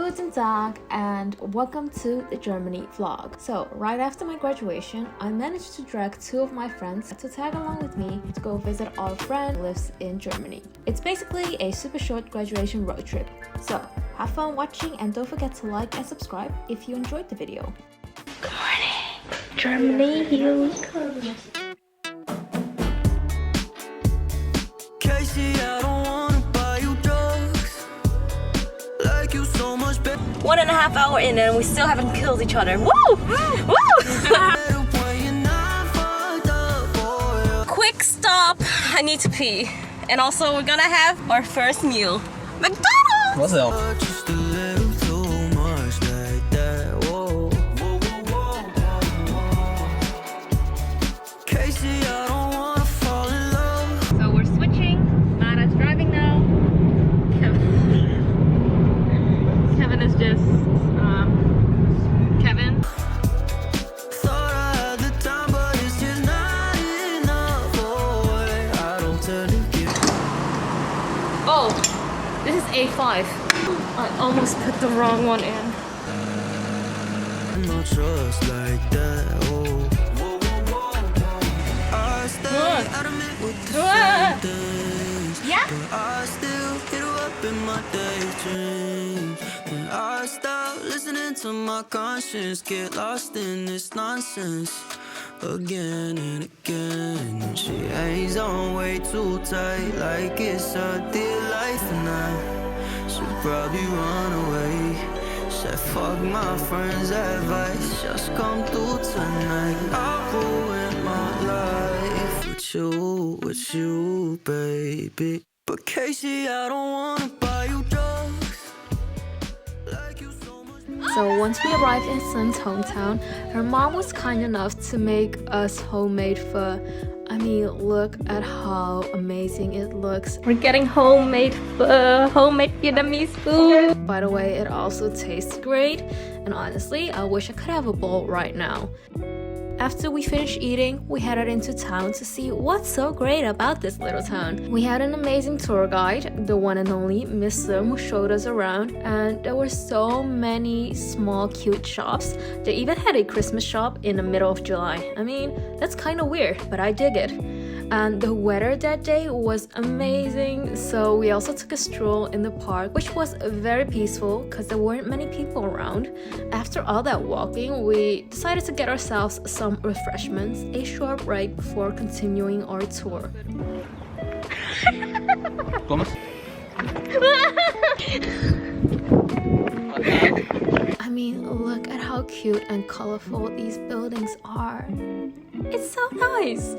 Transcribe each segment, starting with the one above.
Guten Tag and welcome to the Germany vlog. So right after my graduation, I managed to drag two of my friends to tag along with me to go visit our friend who lives in Germany. It's basically a super short graduation road trip. So have fun watching and don't forget to like and subscribe if you enjoyed the video. Good morning, Germany, here we come. One and a half hour in and we still haven't killed each other. Woo! Woo! Quick stop. I need to pee. And also we're gonna have our first meal. McDonald's! What's up? So we're switching. Nana's driving now. Kevin is just Kevin. Oh, this is A5. I almost put the wrong one in. Yeah. I stop listening to my conscience, get lost in this nonsense again and again. She hangs on way too tight, like it's a dear life, and I should probably run away. Said fuck my friend's advice, just come through tonight. I ruined my life with you, baby. But Casey, I don't wanna buy you drugs. So once we arrived in Sun's hometown, her mom was kind enough to make us homemade pho. I mean, look at how amazing it looks. We're getting homemade pho, homemade Vietnamese food. By the way, it also tastes great, and honestly, I wish I could have a bowl right now. After we finished eating, we headed into town to see what's so great about this little town. We had an amazing tour guide, the one and only Miss Sim, who showed us around, and there were so many small cute shops. They even had a Christmas shop in the middle of July. I mean, that's kind of weird, but I dig it. And the weather that day was amazing, so we also took a stroll in the park, which was very peaceful because there weren't many people around. After all that walking, we decided to get ourselves some refreshments, a short break before continuing our tour. I mean, look at how cute and colorful these buildings are. It's so nice!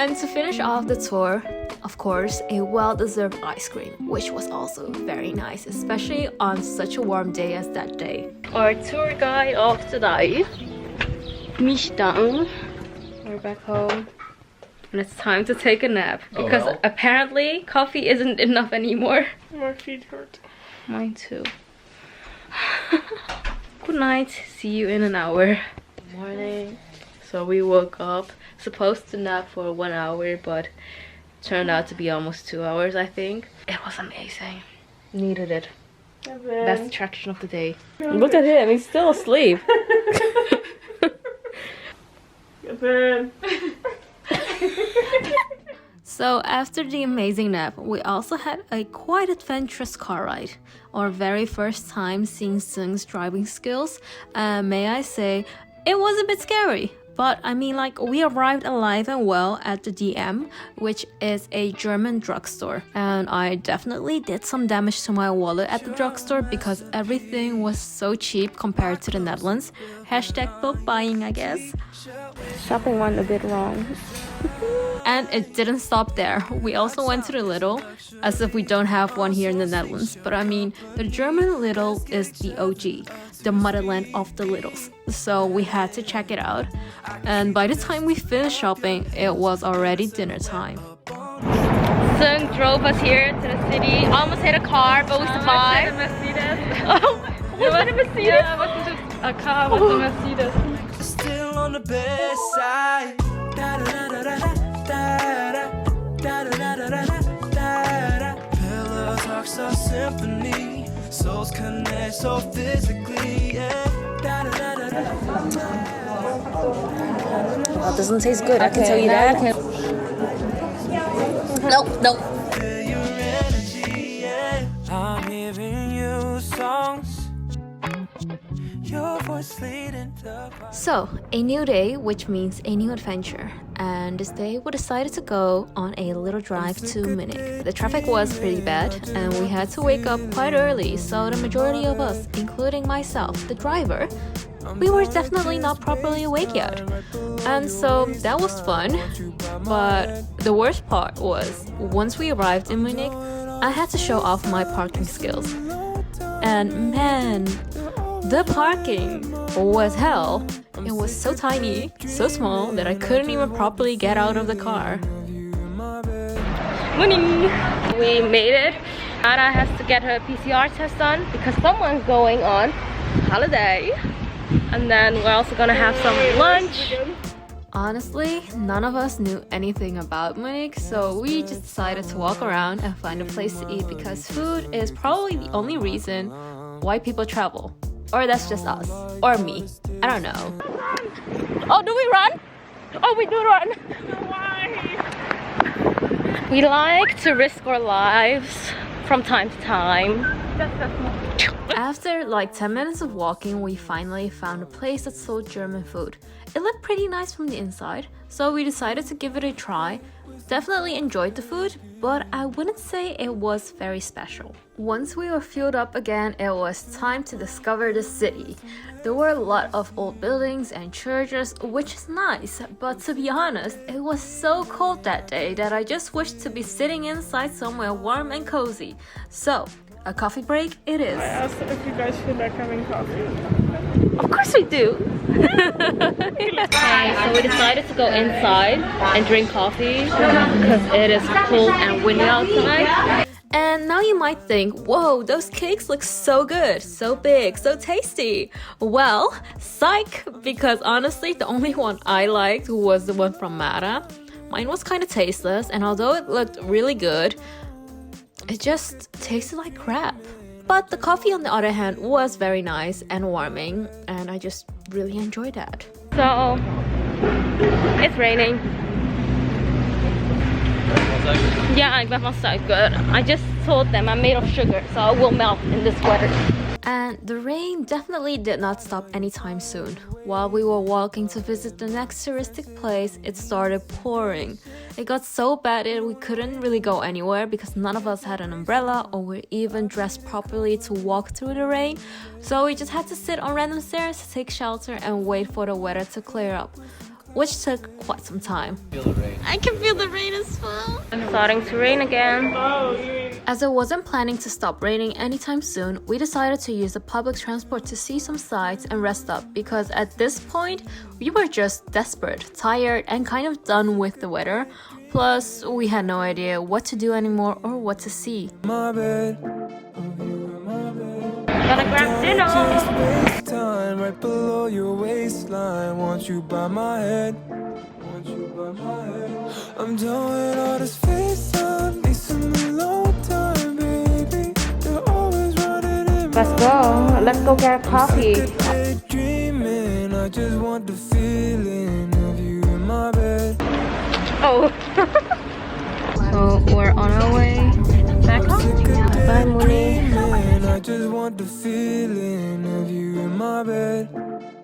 And to finish off the tour, of course, a well-deserved ice cream, which was also very nice, especially on such a warm day as that day. Our tour guide of today, Mishtang. We're back home. And it's time to take a nap. Because apparently, coffee isn't enough anymore. My feet hurt. Mine too. Good night. See you in an hour. Good morning. So we woke up, supposed to nap for 1 hour, but turned out to be almost 2 hours, I think. It was amazing. Needed it. Best attraction of the day. Look at him, he's still asleep. So after the amazing nap, we also had a quite adventurous car ride. Our very first time seeing Sung's driving skills, may I say, it was a bit scary. But I mean, like, we arrived alive and well at the DM, which is a German drugstore. And I definitely did some damage to my wallet at the drugstore because everything was so cheap compared to the Netherlands. Hashtag bulk buying, I guess. Shopping went a bit wrong. And it didn't stop there. We also went to the Lidl, as if we don't have one here in the Netherlands. But I mean, the German Lidl is the OG, the motherland of the Lidls. So we had to check it out. And by the time we finished shopping, it was already dinner time. Sung drove us here to the city. Almost hit a car, but we survived. Oh, was it a Mercedes? Yeah, it wasn't just a car, it was a Mercedes. Still on the best side. Da da da da da da da da da da da da. sparks our symphony. Souls connect so physically, yeah. Well, it doesn't taste good, I can tell you that. Nope. Your energy, yeah. I'm hearing you songs. Your voice leading the So, a new day, which means a new adventure. And this day we decided to go on a little drive to Munich. The traffic was pretty bad and we had to wake up quite early, so the majority of us, including myself, the driver, we were definitely not properly awake yet. And so that was fun, but the worst part was, once we arrived in Munich, I had to show off my parking skills. And man, the parking was hell. It was so tiny, so small that I couldn't even properly get out of the car. Morning! We made it. Anna has to get her PCR test done because someone's going on holiday. And then we're also gonna have some lunch. Honestly, none of us knew anything about Munich, so we just decided to walk around and find a place to eat because food is probably the only reason why people travel. Or that's just us. Or me. I don't know. Oh, do we run? Oh, we do run. Why? We like to risk our lives from time to time. After like 10 minutes of walking, we finally found a place that sold German food. It looked pretty nice from the inside, so we decided to give it a try. Definitely enjoyed the food, but I wouldn't say it was very special. Once we were fueled up again, it was time to discover the city. There were a lot of old buildings and churches, which is nice, but to be honest, it was so cold that day that I just wished to be sitting inside somewhere warm and cozy. So, a coffee break it is. I asked if you guys feel like having coffee. Of course we do. Okay, so we decided to go inside and drink coffee because it is cold and windy outside. And now you might think, whoa, those cakes look so good, so big, so tasty. Well, psych, because honestly, the only one I liked was the one from Mara. Mine was kind of tasteless, and although it looked really good, it just tasted like crap. But the coffee, on the other hand, was very nice and warming, and I just really enjoyed that. So, it's raining. Yeah, that was so good. I just told them I'm made of sugar, so I will melt in this weather. And the rain definitely did not stop anytime soon. While we were walking to visit the next touristic place, it started pouring. It got so bad that we couldn't really go anywhere because none of us had an umbrella or were even dressed properly to walk through the rain. So we just had to sit on random stairs to take shelter and wait for the weather to clear up, which took quite some time. I can feel the rain as well. It's starting to rain again. Oh, you mean As it wasn't planning to stop raining anytime soon, we decided to use the public transport to see some sights and rest up because at this point, we were just desperate, tired, and kind of done with the weather. Plus, we had no idea what to do anymore or what to see. my bed. Gonna grab dinner. Space time right below your waistline. Want you by my head. Want you by my head. I'm done with all this face time. Need some alone time, baby. You're always running in my Let's go. Let's go get coffee. daydreaming. I just want the feeling of you in my bed. Oh. So we're on our way back home. Bye, Mooney. Dreaming. I just want the feeling of you in my bed.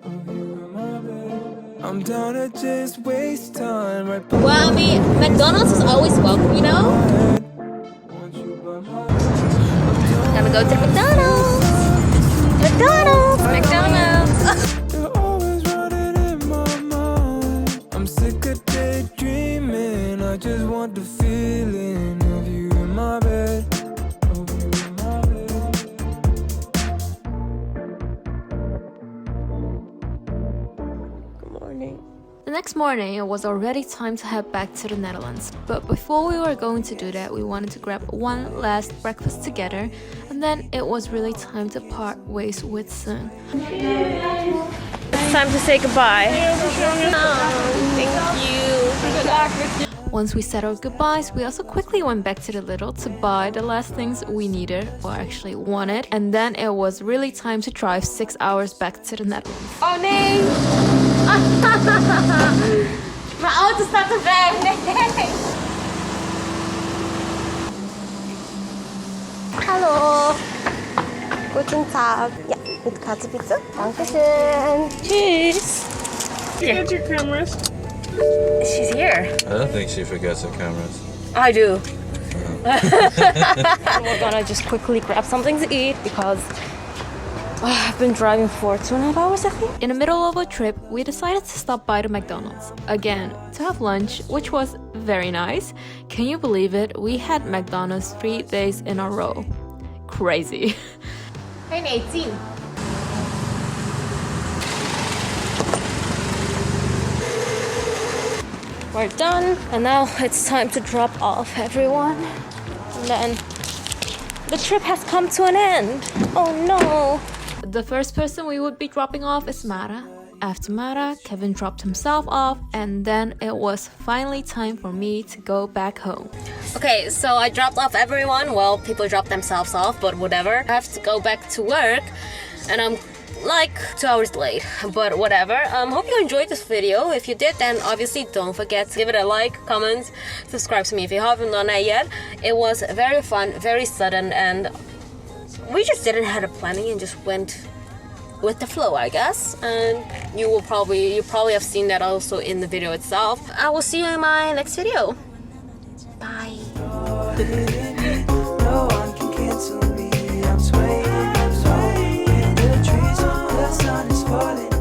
Of you in my bed. I'm down to just waste time right below Well, I mean, McDonald's is always welcome, you know? my head. Want you by my Gonna go to McDonald's! McDonald's! McDonald's! You're always running in my mind. I'm sick of daydreaming. I just want the feeling of you in my bed. Of you in my bed. Good morning. The next morning, it was already time to head back to the Netherlands. But before we were going to do that, we wanted to grab one last breakfast together, and then it was really time to part ways with Sun. It's time to say goodbye. Oh, thank you. good luck with you? Once we said our goodbyes, we also quickly went back to the Lidl to buy the last things we needed, or actually wanted, and then it was really time to drive 6 hours back to the Netherlands. Oh nee! Mijn auto staat te ver, nee! Hallo. Guten Tag. Ja, mit Karte bitte. Dankeschön. Tschüss. You get your cameras. She's here. I don't think she forgets her cameras. I do. We're gonna just quickly grab something to eat because I've been driving for 2.5 hours, I think. In the middle of a trip, we decided to stop by the McDonald's again to have lunch, which was very nice. Can you believe it? We had McDonald's 3 days in a row. Crazy. Geen 18. We're done, and now it's time to drop off everyone. And then the trip has come to an end. Oh no. The first person we would be dropping off is Mara. After Mara, Kevin dropped himself off, and then it was finally time for me to go back home. Okay, so I dropped off everyone. Well, people dropped themselves off, but whatever. I have to go back to work, and I'm like 2 hours late, but whatever. Hope you enjoyed this video. If you did, then obviously don't forget to give it a like, comment, subscribe to me if you haven't done that yet. It was very fun, very sudden, and we just didn't have a planning and just went with the flow, I guess. And you probably have seen that also in the video itself. I will see you in my next video. Bye. No one can cancel me. I'm swaying in the trees. The sun is falling.